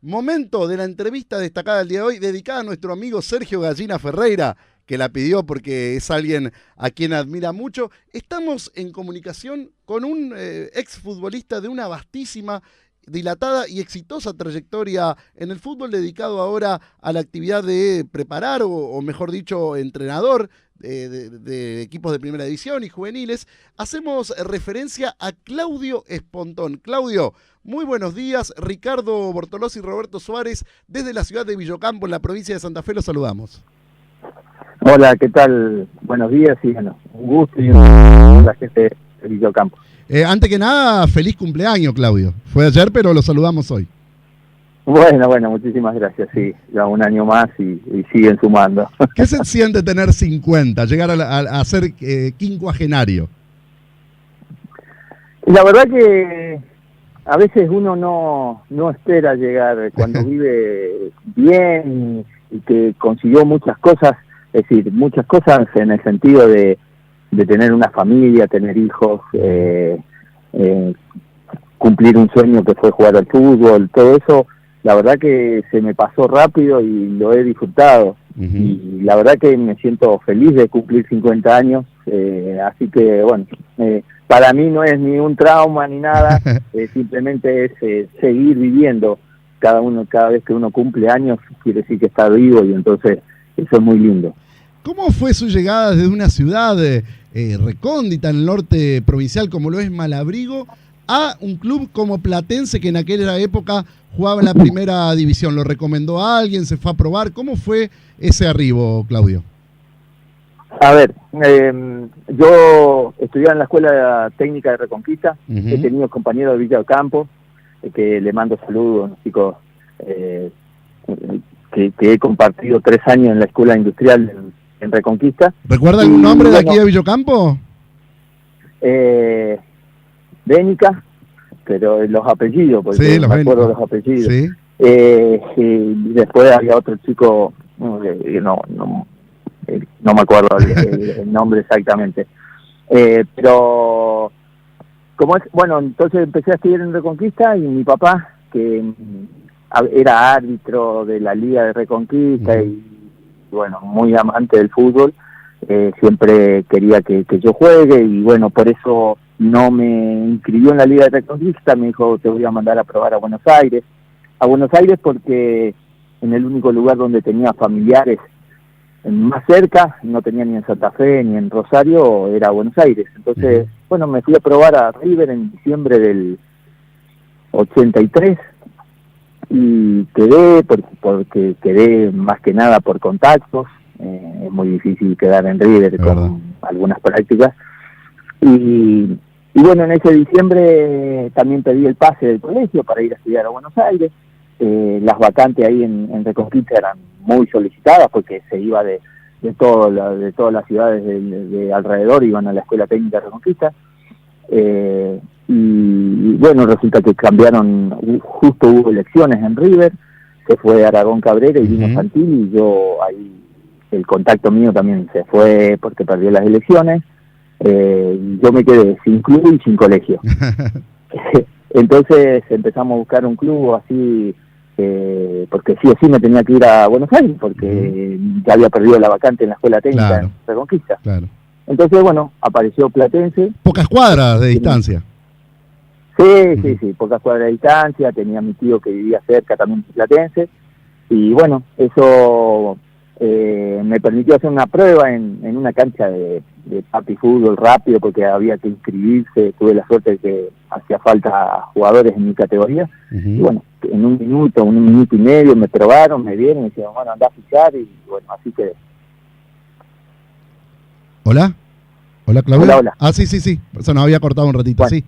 Momento de la entrevista destacada del día de hoy, dedicada a nuestro amigo Sergio Gallina Ferreira, que la pidió porque es alguien a quien admira mucho. Estamos en comunicación con un exfutbolista de una vastísima, dilatada y exitosa trayectoria en el fútbol, dedicado ahora a la actividad de preparar, o mejor dicho, entrenador de equipos de primera división y juveniles. Hacemos referencia a Claudio Espontón. Claudio, muy buenos días. Ricardo Bortolós y Roberto Suárez, desde la ciudad de Villocampo, en la provincia de Santa Fe, los saludamos. Hola, ¿qué tal? Buenos días y bueno, un gusto y la gente de Villocampo. Antes que nada, feliz cumpleaños, Claudio. Fue ayer, pero lo saludamos hoy. Bueno, muchísimas gracias, sí, ya un año más y siguen sumando. ¿Qué se siente tener 50, llegar a ser quincuagenario? La verdad que a veces uno no espera llegar cuando vive bien y que consiguió muchas cosas, es decir, muchas cosas en el sentido de tener una familia, tener hijos, cumplir un sueño que fue jugar al fútbol, todo eso. La verdad que se me pasó rápido y lo he disfrutado. Y la verdad que me siento feliz de cumplir 50 años. Así que, bueno, para mí no es ni un trauma ni nada. Simplemente es seguir viviendo. Cada vez que uno cumple años, quiere decir que está vivo y entonces eso es muy lindo. ¿Cómo fue su llegada desde una ciudad recóndita en el norte provincial como lo es Malabrigo a un club como Platense, que en aquella época jugaba en la primera división? ¿Lo recomendó a alguien? ¿Se fue a probar? ¿Cómo fue ese arribo, Claudio? A ver, yo estudiaba en la Escuela Técnica de Reconquista. He tenido compañeros de Villocampo, que le mando saludos, chicos, que he compartido 3 años en la Escuela Industrial en Reconquista. ¿Recuerda algún nombre de aquí de Villocampo? Bénica, pero los apellidos, porque sí, no me acuerdo los apellidos. Sí. Y después había otro chico, no me acuerdo el nombre exactamente. Pero, como es, bueno, entonces empecé a estudiar en Reconquista y mi papá, que era árbitro de la Liga de Reconquista y bueno, muy amante del fútbol, siempre quería que yo juegue y bueno, por eso no me inscribió en la Liga de Reconquista. Me dijo, te voy a mandar a probar a Buenos Aires. A Buenos Aires porque en el único lugar donde tenía familiares más cerca, no tenía ni en Santa Fe ni en Rosario, era Buenos Aires. Entonces, bueno, me fui a probar a River en diciembre del 83 y quedé porque quedé más que nada por contactos. Es muy difícil quedar en River con algunas prácticas. Y bueno, en ese diciembre también pedí el pase del colegio para ir a estudiar a Buenos Aires. Las vacantes ahí en Reconquista eran muy solicitadas porque se iba de todas las ciudades de alrededor, iban a la Escuela Técnica de Reconquista. Y bueno, resulta que cambiaron, justo hubo elecciones en River, se fue Aragón Cabrera y vino Santilli, y yo ahí, el contacto mío también se fue porque perdió las elecciones. Yo me quedé sin club y sin colegio. Entonces empezamos a buscar un club así, porque sí o sí me tenía que ir a Buenos Aires, porque ya había perdido la vacante en la Escuela Técnica en Reconquista. Claro. Entonces, bueno, apareció Platense. Pocas cuadras de distancia. Sí, pocas cuadras de distancia. Tenía mi tío que vivía cerca también de Platense. Y bueno, eso me permitió hacer una prueba en una cancha de papi fútbol rápido, porque había que inscribirse. Tuve la suerte de que hacía falta jugadores en mi categoría. Y bueno, en un minuto y medio me probaron, me vieron y me dijeron, bueno, andá a fichar, y bueno, así quedé. ¿Hola, Claudio? Hola. Ah, sí, eso nos había cortado un ratito, bueno, sí,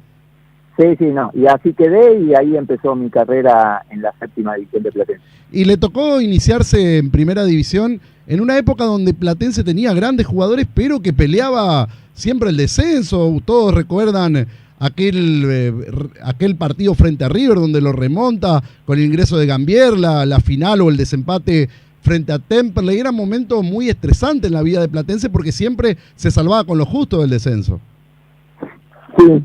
y así quedé, y ahí empezó mi carrera en la 7ª división de Platense. Y le tocó iniciarse en primera división en una época donde Platense tenía grandes jugadores, pero que peleaba siempre el descenso. Todos recuerdan aquel partido frente a River donde lo remonta con el ingreso de Gambier, la final o el desempate frente a Temperley. Era un momento muy estresante en la vida de Platense porque siempre se salvaba con lo justo del descenso. Sí,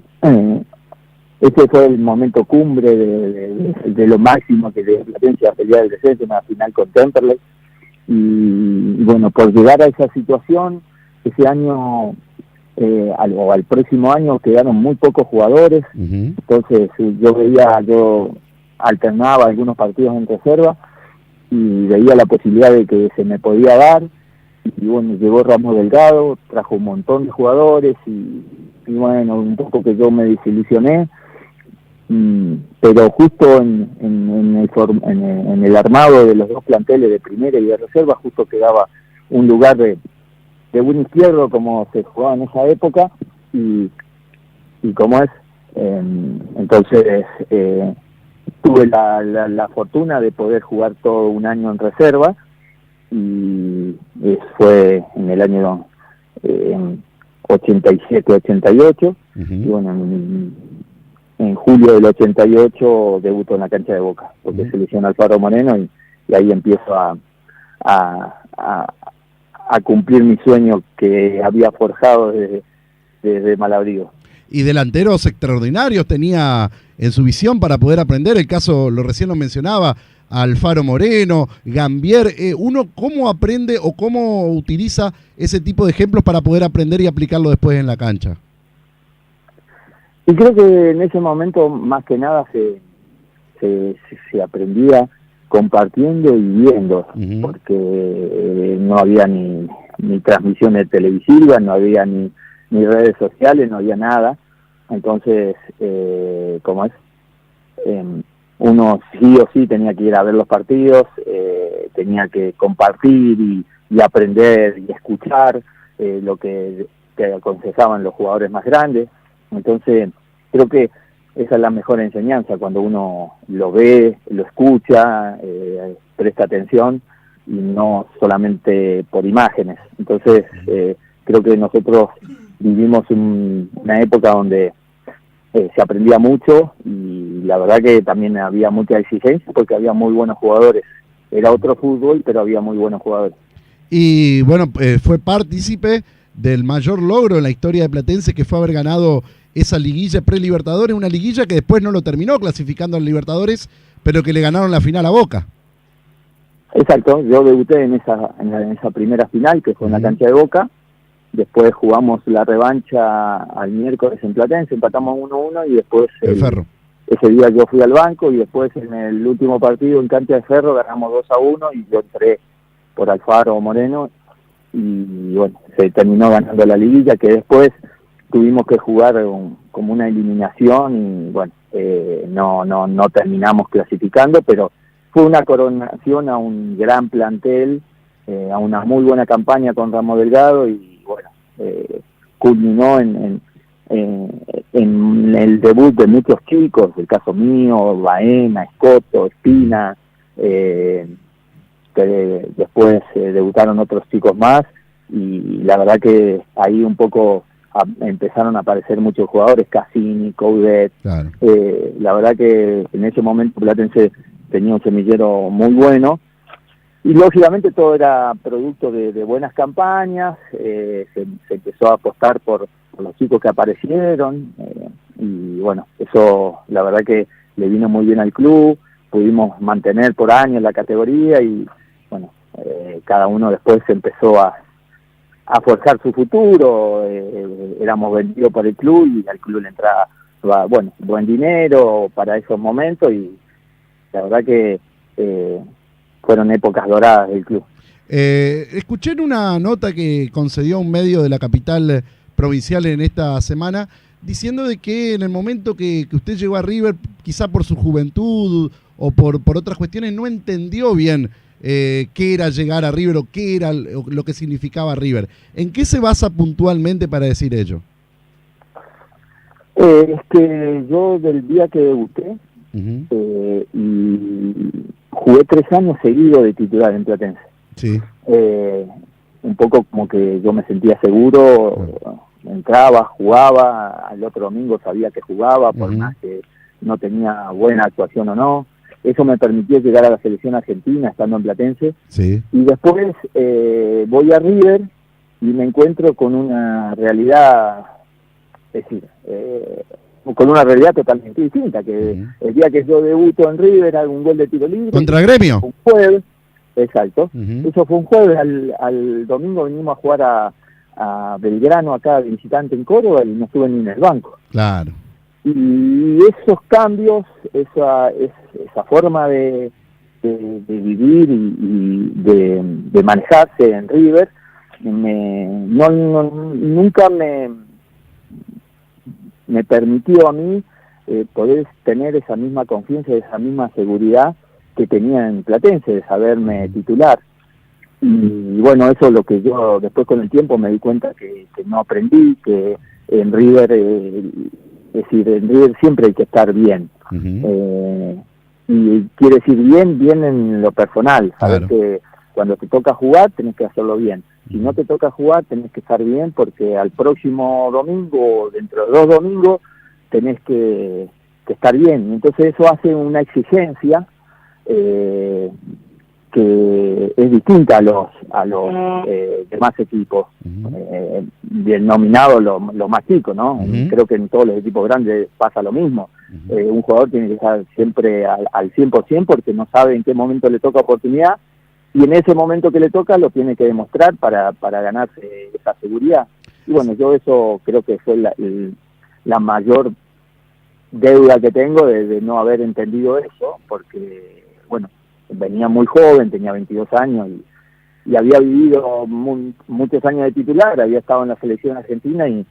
ese fue el momento cumbre de lo máximo que de Platense a pelear el descenso, una final con Temperley. Y bueno, por llegar a esa situación, ese año al próximo año quedaron muy pocos jugadores. Entonces yo alternaba algunos partidos en reserva y veía la posibilidad de que se me podía dar. Y bueno, llegó Ramos Delgado, trajo un montón de jugadores y bueno, un poco que yo me desilusioné. Pero justo en el armado de los dos planteles de primera y de reserva justo quedaba un lugar de buen izquierdo como se jugaba en esa época y como es, entonces tuve la fortuna de poder jugar todo un año en reserva y fue en el año 87-88 y bueno, en julio del 88 debutó en la cancha de Boca, porque se lesionó Alfaro Moreno y ahí empiezo a cumplir mi sueño que había forjado desde Malabrigo. Y delanteros extraordinarios tenía en su visión para poder aprender, el caso, recién lo mencionaba, Alfaro Moreno, Gambier. ¿Uno cómo aprende o cómo utiliza ese tipo de ejemplos para poder aprender y aplicarlo después en la cancha? Y creo que en ese momento más que nada se aprendía compartiendo y viendo, porque no había ni transmisiones televisivas, no había ni redes sociales, no había nada. Entonces, como es, uno sí o sí tenía que ir a ver los partidos, tenía que compartir y aprender y escuchar lo que aconsejaban los jugadores más grandes. Entonces, creo que esa es la mejor enseñanza, cuando uno lo ve, lo escucha, presta atención y no solamente por imágenes. Entonces, creo que nosotros vivimos una época donde se aprendía mucho y la verdad que también había mucha exigencia porque había muy buenos jugadores. Era otro fútbol, pero había muy buenos jugadores. Y bueno, fue partícipe del mayor logro en la historia de Platense, que fue haber ganado esa liguilla pre-Libertadores, una liguilla que después no lo terminó clasificando al Libertadores, pero que le ganaron la final a Boca. Exacto, yo debuté en esa primera final, que fue en la cancha de Boca. Después jugamos la revancha al miércoles en Platense, empatamos 1-1 y después ese día yo fui al banco y después en el último partido en cancha de Ferro ganamos 2-1 y yo entré por Alfaro Moreno y bueno, se terminó ganando la liguilla, que después tuvimos que jugar como una eliminación y bueno, no terminamos clasificando, pero fue una coronación a un gran plantel, a una muy buena campaña con Ramos Delgado y bueno, culminó en el debut de muchos chicos, el caso mío, Baena, Escoto, Espina, que después debutaron otros chicos más y la verdad que ahí un poco empezaron a aparecer muchos jugadores, Cassini, Coudet. Claro. La verdad que en ese momento Platense tenía un semillero muy bueno y lógicamente todo era producto de buenas campañas. Se empezó a apostar por los chicos que aparecieron y bueno, eso la verdad que le vino muy bien al club. Pudimos mantener por años la categoría y bueno, cada uno después empezó a forjar su futuro. Éramos vendidos por el club y al club le entraba bueno, buen dinero para esos momentos y la verdad que fueron épocas doradas del club. Escuché en una nota que concedió un medio de la capital provincial en esta semana diciendo de que en el momento que usted llegó a River, quizá por su juventud o por otras cuestiones, no entendió bien qué era llegar a River o qué era lo que significaba River. ¿En qué se basa puntualmente para decir ello? Es que yo del día que debuté y jugué 3 años seguidos de titular en Platense. Sí. Un poco como que yo me sentía seguro, entraba, jugaba, al otro domingo sabía que jugaba, por más que no tenía buena actuación o no. Eso me permitió llegar a la selección argentina estando en Platense. Sí. Y después voy a River y me encuentro con una realidad, es decir, con una realidad totalmente distinta, que el día que yo debuto en River hago un gol de tiro libre. ¿Contra Gremio? Un jueves, exacto. Eso fue un jueves, al domingo venimos a jugar a Belgrano, acá de visitante en Córdoba, y no estuve ni en el banco. Claro. Y esos cambios, esa forma de vivir y de manejarse en River, nunca me permitió a mí poder tener esa misma confianza, esa misma seguridad que tenía en Platense, de saberme titular. Y bueno, eso es lo que yo después con el tiempo me di cuenta que no aprendí, que en River, es decir, en River siempre hay que estar bien. Y quiere decir bien en lo personal, saber que cuando te toca jugar tenés que hacerlo bien. Si no te toca jugar tenés que estar bien, porque al próximo domingo, dentro de 2 domingos, tenés que estar bien. Entonces eso hace una exigencia que es distinta a los demás equipos, bien nominado los más chicos, ¿no? Creo que en todos los equipos grandes pasa lo mismo. Un jugador tiene que estar siempre al 100% porque no sabe en qué momento le toca oportunidad, y en ese momento que le toca lo tiene que demostrar para ganarse esa seguridad. Y bueno, yo eso creo que fue la mayor deuda que tengo de no haber entendido eso, porque bueno, venía muy joven, tenía 22 años y había vivido muchos años de titular, había estado en la selección argentina y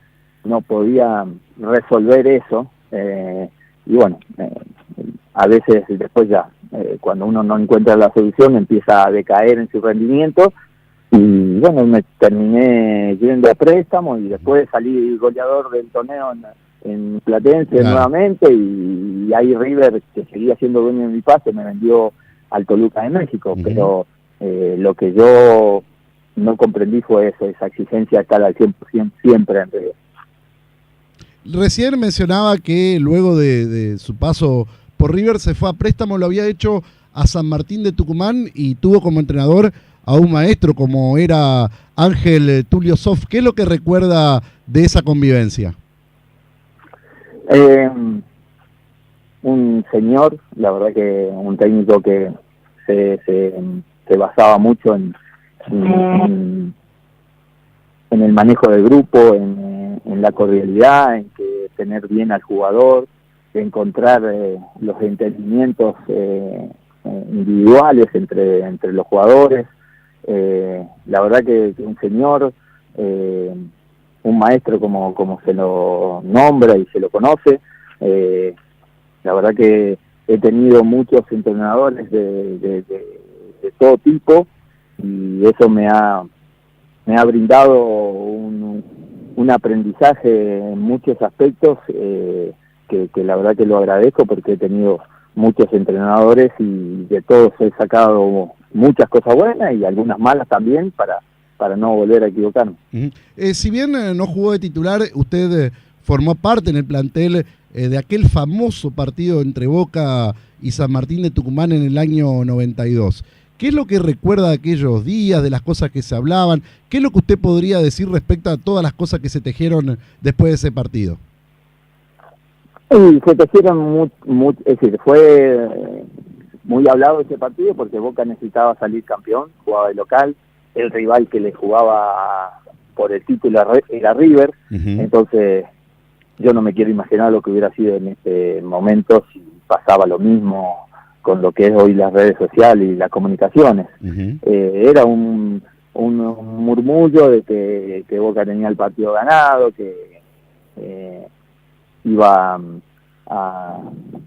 no podía resolver eso. Y bueno, a veces después ya, cuando uno no encuentra la solución, empieza a decaer en su rendimiento. Y bueno, me terminé yendo a préstamo y después salí goleador del torneo en Platense nuevamente, y ahí River, que seguía siendo dueño de mi pase, me vendió al Toluca de México. Pero lo que yo no comprendí fue eso, esa exigencia de estar al 100% siempre en River. Recién mencionaba que luego de su paso por River se fue a préstamo, lo había hecho a San Martín de Tucumán y tuvo como entrenador a un maestro como era Ángel Tulio Zof. ¿Qué es lo que recuerda de esa convivencia? Un señor, la verdad que un técnico que se basaba mucho en el manejo del grupo, en la cordialidad, en que tener bien al jugador, encontrar los entendimientos individuales entre los jugadores. La verdad que un señor, un maestro como se lo nombra y se lo conoce. La verdad que he tenido muchos entrenadores de todo tipo, y eso me ha brindado un aprendizaje en muchos aspectos, que la verdad que lo agradezco, porque he tenido muchos entrenadores y de todos he sacado muchas cosas buenas y algunas malas también para no volver a equivocarme. Si bien no jugó de titular, usted formó parte en el plantel de aquel famoso partido entre Boca y San Martín de Tucumán en el año 92. ¿Qué es lo que recuerda de aquellos días, de las cosas que se hablaban? ¿Qué es lo que usted podría decir respecto a todas las cosas que se tejieron después de ese partido? Sí, se tejieron es decir, fue muy hablado ese partido porque Boca necesitaba salir campeón, jugaba de local, el rival que le jugaba por el título era River. Entonces yo no me quiero imaginar lo que hubiera sido en este momento si pasaba lo mismo con lo que es hoy las redes sociales y las comunicaciones. Era un murmullo de que Boca tenía el partido ganado, que iba a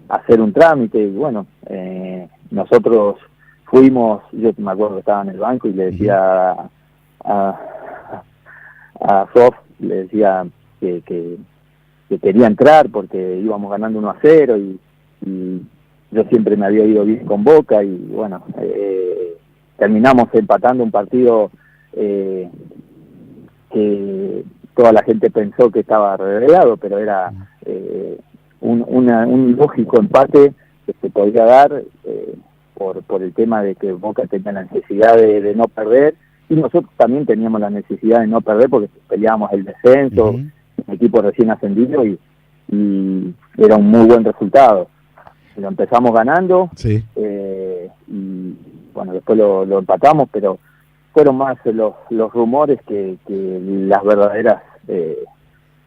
hacer un trámite, y bueno, nosotros fuimos, yo me acuerdo que estaba en el banco y le decía a Sof, le decía que quería entrar porque íbamos ganando 1-0 y yo siempre me había ido bien con Boca, y bueno, terminamos empatando un partido que toda la gente pensó que estaba relegado, pero era un lógico empate que se podía dar por el tema de que Boca tenía la necesidad de no perder, y nosotros también teníamos la necesidad de no perder porque peleábamos el descenso, un equipo recién ascendido, y y era un muy buen resultado. Lo empezamos ganando, Sí. Y bueno, después lo empatamos, pero fueron más los rumores que las verdaderas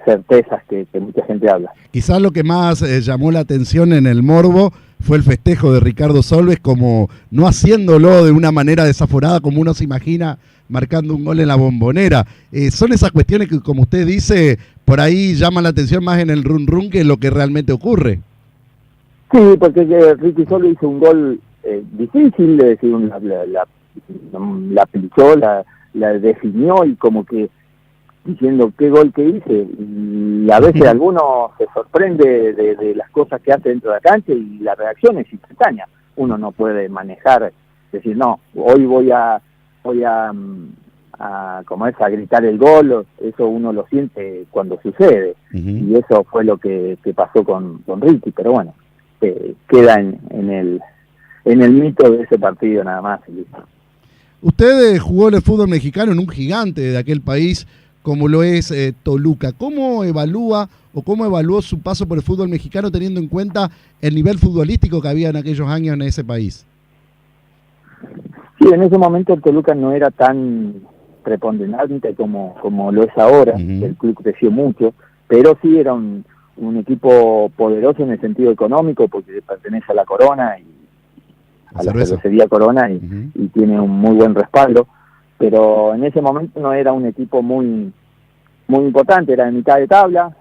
certezas que mucha gente habla. Quizás lo que más llamó la atención en el morbo fue el festejo de Ricardo Solves, como no haciéndolo de una manera desaforada como uno se imagina, marcando un gol en la Bombonera. Son esas cuestiones que, como usted dice, por ahí llaman la atención más en el run run que en lo que realmente ocurre. Sí, porque Ricky Solves hizo un gol difícil, es decir, la pinchó, la definió, y como que diciendo qué gol que hice, y a veces alguno se sorprende de las cosas que hace dentro de la cancha, y la reacción es instantánea. Uno no puede manejar, decir, no, hoy voy a como es, a gritar el gol. Eso uno lo siente cuando sucede, y eso fue lo que pasó con Ricky, pero bueno, queda en el mito de ese partido nada más. Usted jugó en el fútbol mexicano en un gigante de aquel país como lo es Toluca. ¿Cómo evalúa o cómo evaluó su paso por el fútbol mexicano teniendo en cuenta el nivel futbolístico que había en aquellos años en ese país? Sí, en ese momento el Toluca no era tan preponderante como lo es ahora. El club creció mucho, pero sí era un equipo poderoso en el sentido económico, porque pertenece a la Corona, y a la cervecería Corona, y tiene un muy buen respaldo. Pero en ese momento no era un equipo muy importante, era de mitad de tabla,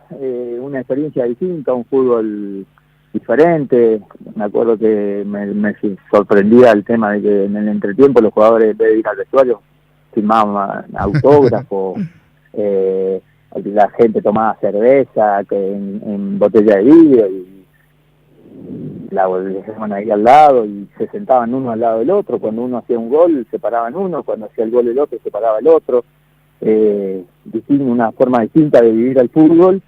una experiencia distinta, un fútbol diferente. Me acuerdo que me sorprendía el tema de que en el entretiempo los jugadores, en vez de ir al vestuario, firmaban autógrafos, la gente tomaba cerveza en botella de vidrio, y la dejaban ahí al lado, y se sentaban uno al lado del otro. Cuando uno hacía un gol se paraban uno, cuando hacía el gol el otro se paraba el otro. Una forma distinta de vivir el fútbol,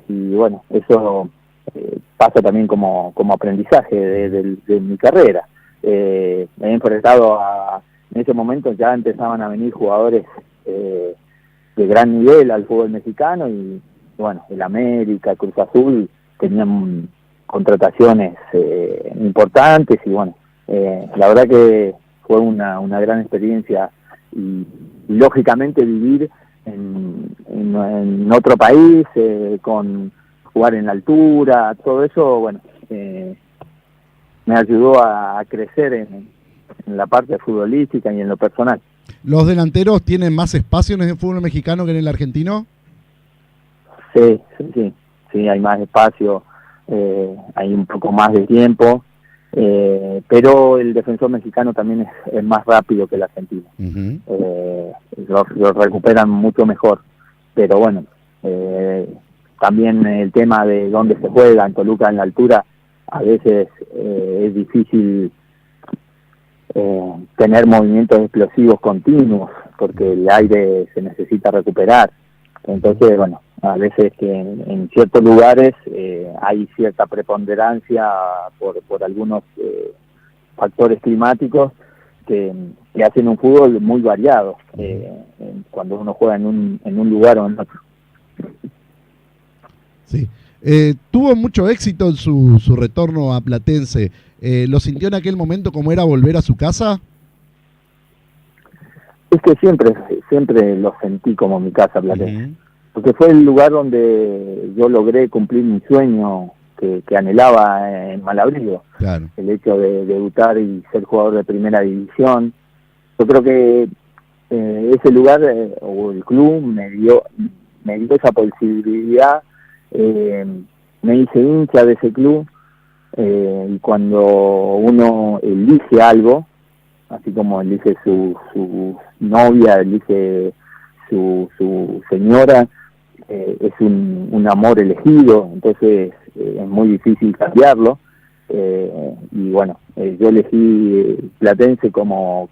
y bueno, eso pasa también como aprendizaje de mi carrera. Me he enfrentado en ese momento ya empezaban a venir jugadores de gran nivel al fútbol mexicano, y bueno, el América, Cruz Azul tenían contrataciones importantes, y bueno, la verdad que fue una gran experiencia, y lógicamente vivir en otro país, con jugar en la altura, todo eso, bueno, me ayudó a crecer en la parte futbolística y en lo personal. ¿Los delanteros tienen más espacio en el fútbol mexicano que en el argentino? Sí, hay más espacio. Hay un poco más de tiempo, pero el defensor mexicano también es más rápido que el argentino. Los recuperan mucho mejor, pero bueno, también el tema de dónde se juega. En Toluca, en la altura, a veces es difícil tener movimientos explosivos continuos, porque el aire se necesita recuperar. Entonces, bueno, a veces que en ciertos lugares hay cierta preponderancia por algunos factores climáticos que hacen un fútbol muy variado cuando uno juega en un lugar o en otro. Sí. Tuvo mucho éxito en su retorno a Platense. ¿Lo sintió en aquel momento como era volver a su casa? Es que siempre lo sentí como mi casa, Platense. Porque fue el lugar donde yo logré cumplir mi sueño que anhelaba en Malabrigo. Claro. El hecho de debutar y ser jugador de primera división. Yo creo que ese lugar o el club me dio esa posibilidad. Me hice hincha de ese club, y cuando uno elige algo, así como elige su novia, elige su señora, es un amor elegido, entonces es muy difícil cambiarlo. Y bueno, yo elegí Platense como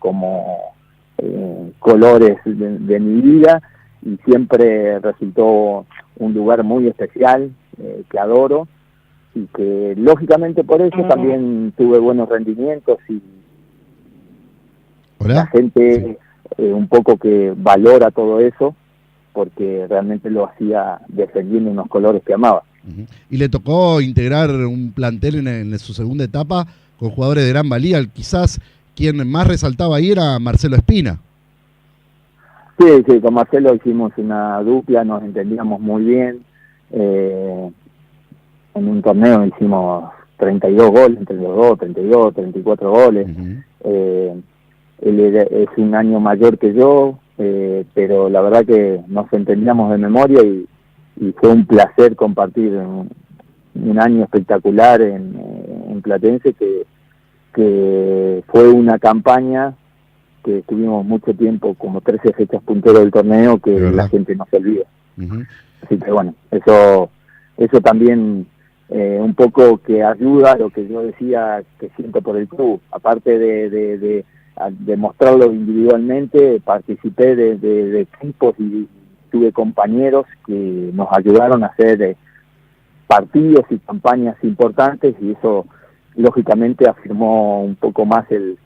colores de mi vida, y siempre resultó un lugar muy especial, que adoro, y que lógicamente por eso también tuve buenos rendimientos, y ¿Hola? la gente un poco que valora todo eso, porque realmente lo hacía defendiendo unos colores que amaba. Y le tocó integrar un plantel en su segunda etapa con jugadores de gran valía. Quizás quien más resaltaba ahí era Marcelo Espina. Sí, con Marcelo hicimos una dupla, nos entendíamos muy bien. En un torneo hicimos 32 goles entre los dos, 32, 34 goles. Él es un año mayor que yo, pero la verdad que nos entendíamos de memoria y fue un placer compartir un año espectacular en Platense, que fue una campaña que estuvimos mucho tiempo, como 13 fechas punteros del torneo, que la gente no se olvida. Así que bueno, eso también un poco que ayuda a lo que yo decía que siento por el club. Aparte de mostrarlo individualmente, participé de equipos y tuve compañeros que nos ayudaron a hacer partidos y campañas importantes, y eso lógicamente afirmó un poco más el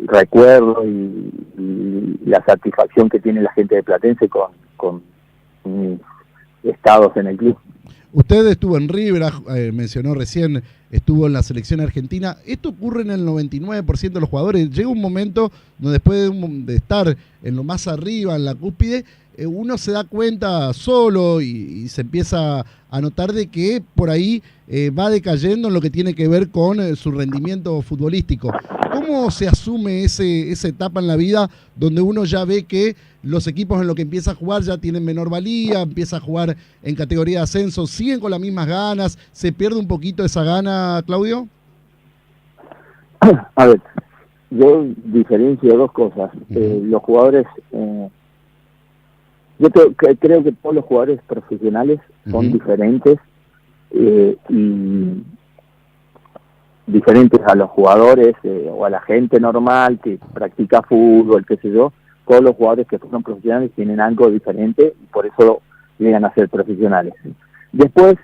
recuerdo y la satisfacción que tiene la gente de Platense con mis estados en el club. Usted estuvo en River, mencionó recién, estuvo en la selección argentina. Esto ocurre en el 99% de los jugadores. Llega un momento donde después de estar en lo más arriba, en la cúspide, uno se da cuenta solo y se empieza a notar de que por ahí va decayendo en lo que tiene que ver con su rendimiento futbolístico. ¿Cómo se asume esa etapa en la vida donde uno ya ve que los equipos en los que empieza a jugar ya tienen menor valía, empieza a jugar en categoría de ascenso, siguen con las mismas ganas, se pierde un poquito esa gana, Claudio? A ver, yo diferencio dos cosas. Los jugadores, yo creo que todos los jugadores profesionales son diferentes, y diferentes a los jugadores o a la gente normal que practica fútbol, qué sé yo. Todos los jugadores que son profesionales tienen algo diferente y por eso llegan a ser profesionales. Después,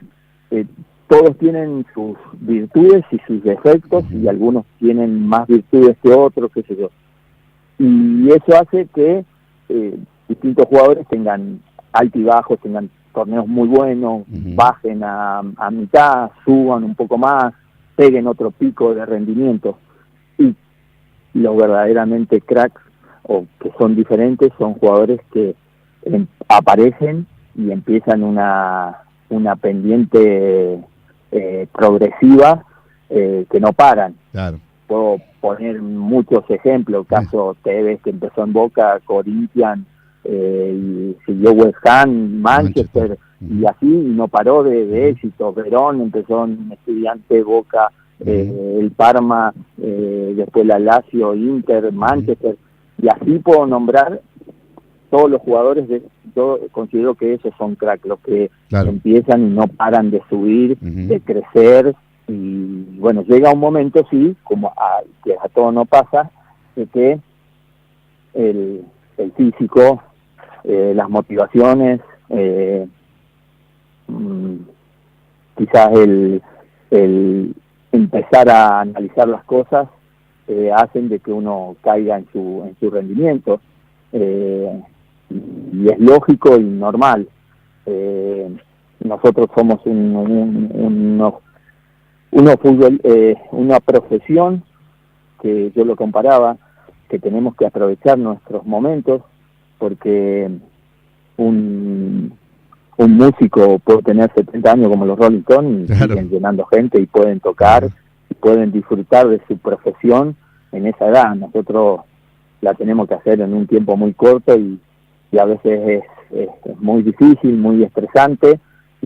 todos tienen sus virtudes y sus defectos, y algunos tienen más virtudes que otros, qué sé yo. Y eso hace que distintos jugadores tengan altibajos, tengan torneos muy buenos, bajen a mitad, suban un poco más, peguen otro pico de rendimiento. Y los verdaderamente cracks, o que son diferentes, son jugadores que aparecen y empiezan una pendiente progresiva, que no paran. Claro. Puedo poner muchos ejemplos, caso Tevez, que empezó en Boca, Corinthians, y siguió West Ham, Manchester, y así, y no paró de éxito. Verón empezó en Estudiantes, Boca, el Parma, después la Lazio, Inter, Manchester, y así puedo nombrar todos los jugadores. Yo considero que esos son cracks, los que empiezan y no paran de subir, de crecer, y bueno, llega un momento, sí, como que a todo no pasa, de que el físico, las motivaciones, quizás el empezar a analizar las cosas, hacen de que uno caiga en su rendimiento, y es lógico y normal. Nosotros somos una profesión que yo lo comparaba, que tenemos que aprovechar nuestros momentos, porque un músico puede tener 70 años como los Rolling Stones y siguen llenando gente y pueden tocar y pueden disfrutar de su profesión en esa edad. Nosotros la tenemos que hacer en un tiempo muy corto y a veces es muy difícil, muy estresante,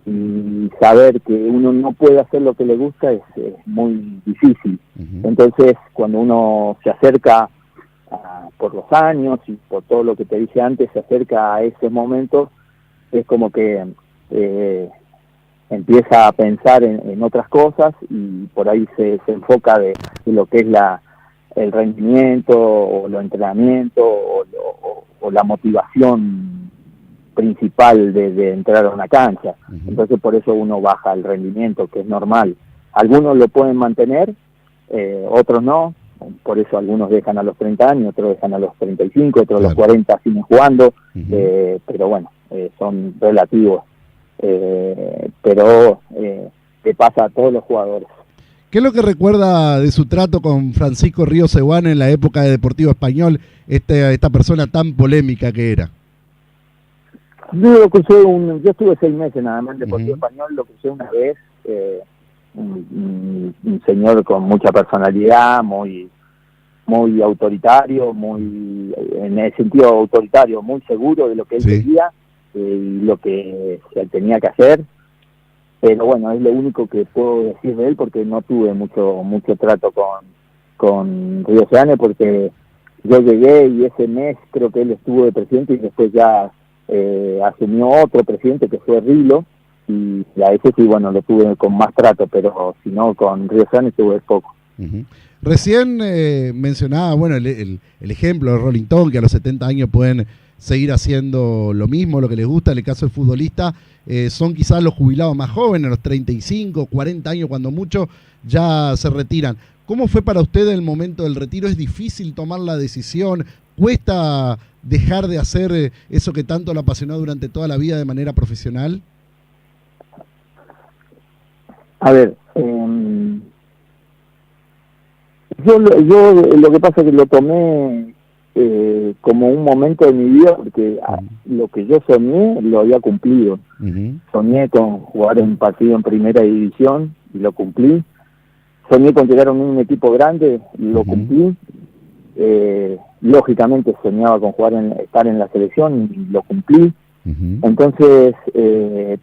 y saber que uno no puede hacer lo que le gusta es muy difícil. Entonces, cuando uno se acerca por los años y por todo lo que te dije antes, se acerca a ese momento, es como que empieza a pensar en otras cosas, y por ahí se enfoca de lo que es el rendimiento o el entrenamiento o la motivación principal de entrar a una cancha. Entonces por eso uno baja el rendimiento, que es normal. Algunos lo pueden mantener, otros no. Por eso algunos dejan a los 30 años, otros dejan a los 35, otros a los 40 siguen jugando, pero bueno, son relativos. pero te pasa a todos los jugadores. ¿Qué es lo que recuerda de su trato con Francisco Ríos Seoane en la época de Deportivo Español, esta persona tan polémica que era? Yo estuve 6 meses nada más en Deportivo Español, lo crucé una vez, un señor con mucha personalidad, muy autoritario, en el sentido autoritario, muy seguro de lo que él quería y lo que él tenía que hacer. Pero bueno, es lo único que puedo decir de él, porque no tuve mucho trato con Ríos Seoane, porque yo llegué y ese mes creo que él estuvo de presidente y después ya asumió otro presidente que fue Rilo, y a ese sí, bueno, lo tuve con más trato, pero si no, con Ríos Seoane tuve poco. Recién mencionaba, bueno, el ejemplo de Rolling Stone, que a los 70 años pueden seguir haciendo lo mismo, lo que les gusta. En el caso del futbolista, son quizás los jubilados más jóvenes, a los 35, 40 años cuando mucho, ya se retiran. ¿Cómo fue para usted el momento del retiro? ¿Es difícil tomar la decisión? ¿Cuesta dejar de hacer eso que tanto lo apasionó durante toda la vida de manera profesional? A ver, yo lo que pasa es que lo tomé como un momento de mi vida, porque lo que yo soñé lo había cumplido. Soñé con jugar un partido en primera división y lo cumplí. Soñé con llegar a un equipo grande y lo cumplí. Lógicamente soñaba con estar en la selección y lo cumplí. Entonces,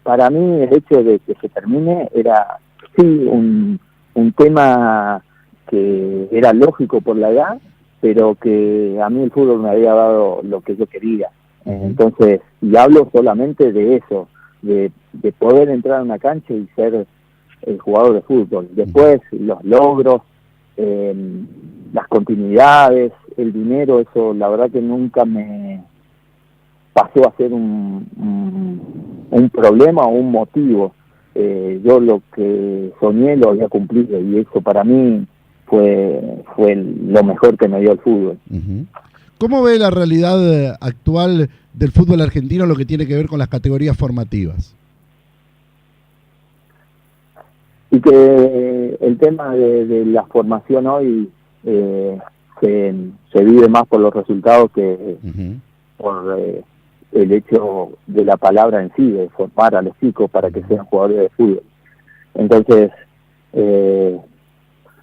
para mí el hecho de que se termine era, sí, un tema que era lógico por la edad, pero que a mí el fútbol me había dado lo que yo quería. Entonces, y hablo solamente de eso, de poder entrar a una cancha y ser el jugador de fútbol. Después, los logros, las continuidades, el dinero, eso la verdad que nunca me pasó a ser un problema o un motivo. Yo lo que soñé lo había cumplido, y eso para mí fue lo mejor que me dio el fútbol. ¿Cómo ve la realidad actual del fútbol argentino, lo que tiene que ver con las categorías formativas? Y que el tema de la formación hoy se vive más por los resultados que por el hecho de la palabra en sí, de formar a los chicos para que sean jugadores de fútbol. Entonces,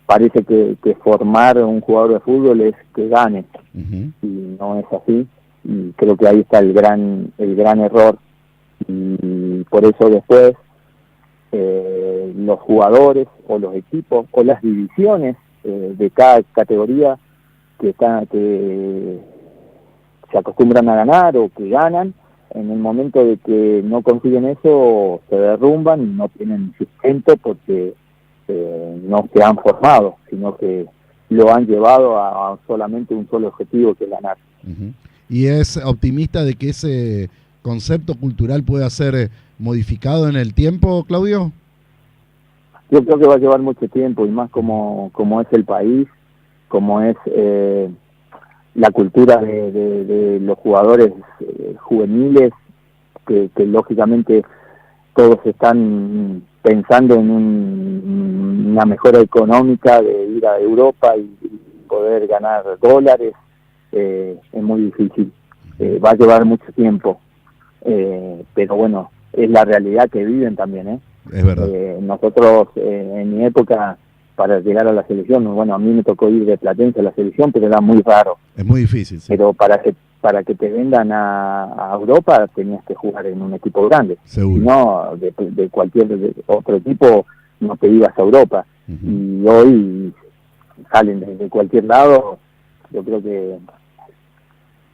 parece que formar a un jugador de fútbol es que gane, y no es así, y creo que ahí está el gran error, y por eso después los jugadores o los equipos o las divisiones de cada categoría que se acostumbran a ganar o que ganan, en el momento de que no consiguen eso se derrumban y no tienen sustento, porque no se han formado, sino que lo han llevado a solamente un solo objetivo, que es ganar. ¿Y es optimista de que ese concepto cultural pueda ser modificado en el tiempo, Claudio? Yo creo que va a llevar mucho tiempo, y más como es el país, como es la cultura de los jugadores juveniles, que lógicamente todos están pensando en una mejora económica de ir a Europa y poder ganar dólares. Es muy difícil, va a llevar mucho tiempo, pero bueno, es la realidad que viven también, Es verdad. Nosotros en mi época, para llegar a la selección, bueno, a mí me tocó ir de Platense a la selección, pero era muy raro. Es muy difícil, sí. Pero para que te vendan a Europa tenías que jugar en un equipo grande. Seguro. Si no, de cualquier otro equipo no te ibas a Europa. Y hoy salen de cualquier lado. Yo creo que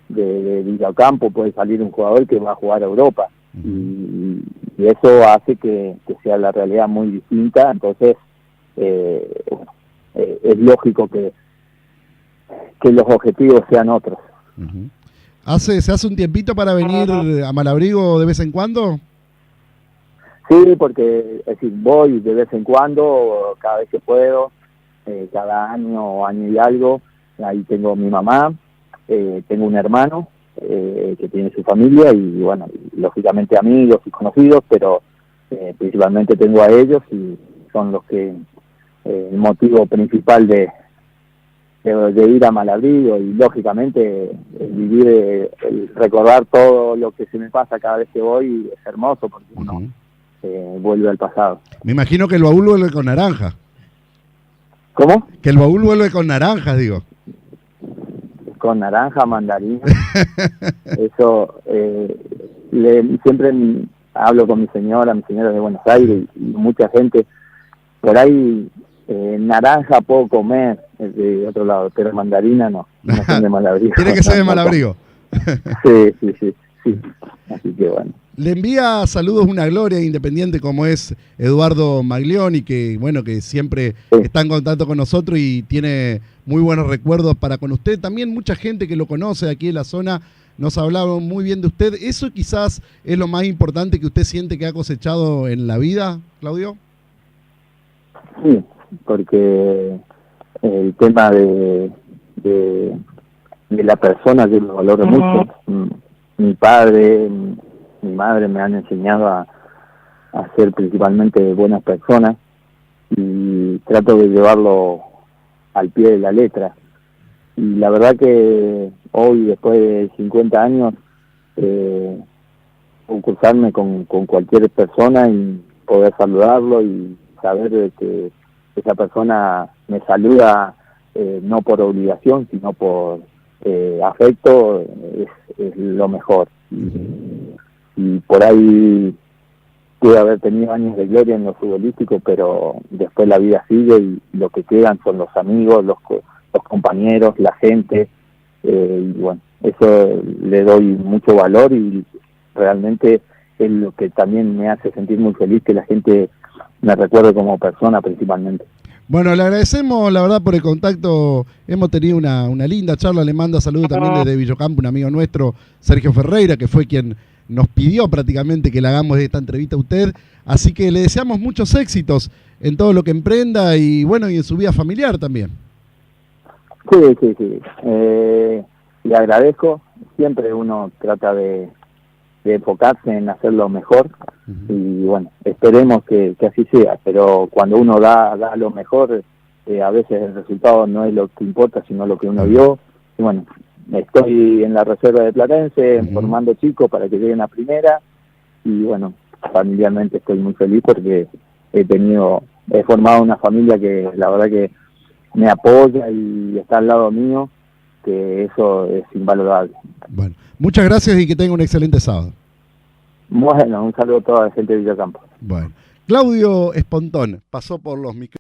de Villacampo puede salir un jugador que va a jugar a Europa. Y eso hace que sea la realidad muy distinta. Entonces, es lógico que los objetivos sean otros. ¿Se hace un tiempito para venir a Malabrigo de vez en cuando? Sí, porque es decir, voy de vez en cuando, cada vez que puedo, cada año o año y algo. Ahí tengo mi mamá, tengo un hermano que tiene su familia, y bueno, lógicamente amigos y conocidos, pero principalmente tengo a ellos y son los que, el motivo principal de ir a Malabrigo, y lógicamente el vivir, el recordar todo lo que se me pasa cada vez que voy es hermoso, porque uno vuelve al pasado. Me imagino que el baúl vuelve con naranja. ¿Cómo? Que el baúl vuelve con naranjas, digo. Con naranja, mandarina. Eso, siempre hablo con mi señora de Buenos Aires, y mucha gente, por ahí naranja puedo comer de otro lado, pero mandarina no son de Malabrigo. Tiene que ser de Malabrigo. Sí, así que bueno. Le envía saludos una gloria independiente como es Eduardo Maglioni, que bueno, que siempre está en contacto con nosotros y tiene muy buenos recuerdos para con usted. También mucha gente que lo conoce aquí en la zona nos ha hablado muy bien de usted. ¿Eso quizás es lo más importante que usted siente que ha cosechado en la vida, Claudio? Sí, porque el tema de la persona yo lo valoro mucho. Mi padre, mi madre me han enseñado a ser principalmente buenas personas, y trato de llevarlo al pie de la letra. Y la verdad que hoy, después de 50 años, concursarme con cualquier persona y poder saludarlo y saber de que esa persona me saluda no por obligación, sino por afecto, es lo mejor. Y por ahí pude haber tenido años de gloria en lo futbolístico, pero después la vida sigue y lo que quedan son los amigos, los compañeros, la gente, y bueno, eso le doy mucho valor, y realmente es lo que también me hace sentir muy feliz, que la gente me recuerde como persona principalmente. Bueno, le agradecemos la verdad por el contacto, hemos tenido una linda charla, le mando saludos también desde Villocampo, un amigo nuestro, Sergio Ferreira, que fue quien nos pidió prácticamente que le hagamos esta entrevista a usted, así que le deseamos muchos éxitos en todo lo que emprenda y bueno, y en su vida familiar también. Sí. Le agradezco, siempre uno trata de enfocarse en hacerlo mejor, y bueno, esperemos que así sea, pero cuando uno da lo mejor, a veces el resultado no es lo que importa, sino lo que uno dio. Y bueno, estoy en la reserva de Platense formando chicos para que lleguen a primera, y bueno, familiarmente estoy muy feliz porque he formado una familia que la verdad que me apoya y está al lado mío, que eso es invalorable. Bueno, muchas gracias y que tenga un excelente sábado. Bueno, un saludo a toda la gente de Villocampo. Bueno, Claudio Espontón pasó por los micrófonos.